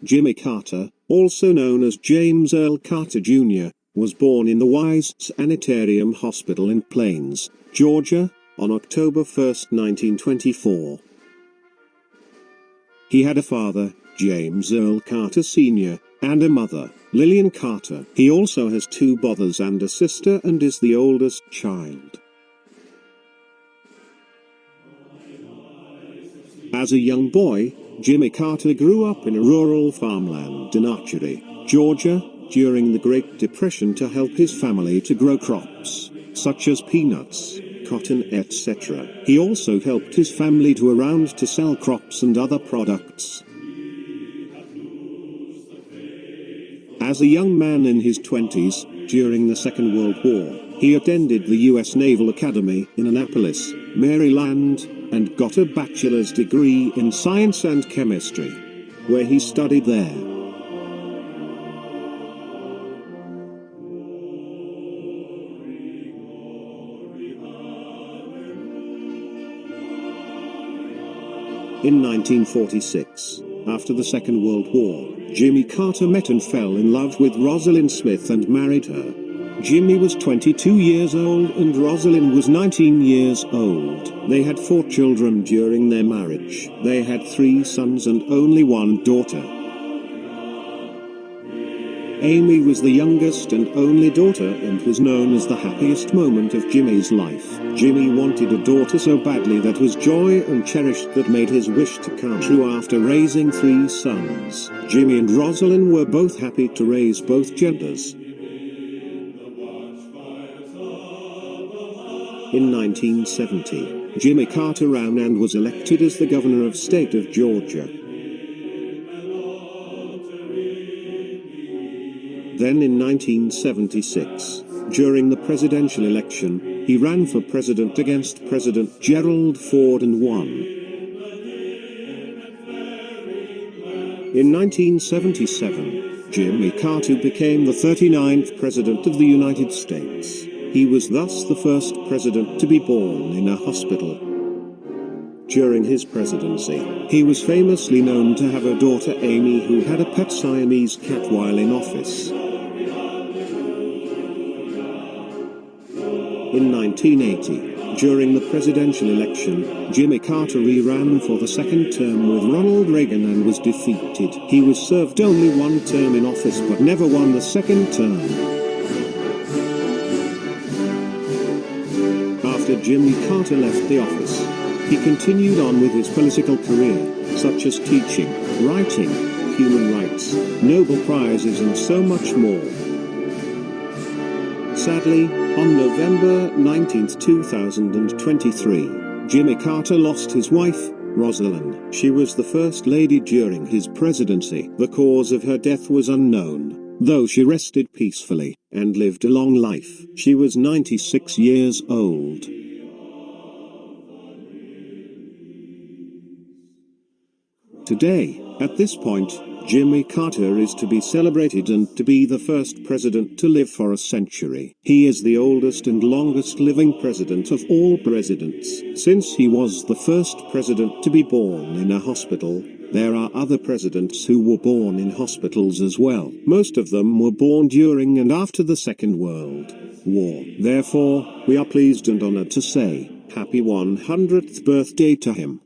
Jimmy Carter, also known as James Earl Carter Jr., was born in the Wise Sanitarium Hospital in Plains, Georgia, on October 1, 1924. He had a father, James Earl Carter Sr., and a mother, Lillian Carter. He also has two brothers and a sister and is the oldest child. As a young boy, Jimmy Carter grew up in a rural farmland in Archery, Georgia, during the Great Depression to help his family to grow crops, such as peanuts, cotton, etc. He also helped his family to around to sell crops and other products. As a young man in his 20s, during the Second World War, he attended the U.S. Naval Academy in Annapolis, Maryland, and got a bachelor's degree in science and chemistry, where he studied there. In 1946, after the Second World War, Jimmy Carter met and fell in love with Rosalind Smith and married her. Jimmy was 22 years old and Rosalind was 19 years old. They had 4 children during their marriage. They had 3 sons and only 1 daughter. Amy was the youngest and only daughter and was known as the happiest moment of Jimmy's life. Jimmy wanted a daughter so badly that was joy and cherished that made his wish to come true after raising 3 sons. Jimmy and Rosalind were both happy to raise both genders. In 1970, Jimmy Carter ran and was elected as the governor of state of Georgia. Then in 1976, during the presidential election, he ran for president against President Gerald Ford and won. In 1977, Jimmy Carter became the 39th President of the United States. He was thus the first president to be born in a hospital. During his presidency, he was famously known to have a daughter Amy who had a pet Siamese cat while in office. In 1980, during the presidential election, Jimmy Carter ran for the second term with Ronald Reagan and was defeated. He was served only 1 term in office but never won the second term. After Jimmy Carter left the office, he continued on with his political career, such as teaching, writing, human rights, Nobel Prizes and so much more. Sadly, on November 19, 2023, Jimmy Carter lost his wife, Rosalind. She was the First Lady during his presidency. The cause of her death was unknown, though she rested peacefully and lived a long life. She was 96 years old. Today, at this point, Jimmy Carter is to be celebrated and to be the first president to live for a century. He is the oldest and longest living president of all presidents. Since he was the first president to be born in a hospital, there are other presidents who were born in hospitals as well. Most of them were born during and after the Second World War. Therefore, we are pleased and honored to say, happy 100th birthday to him.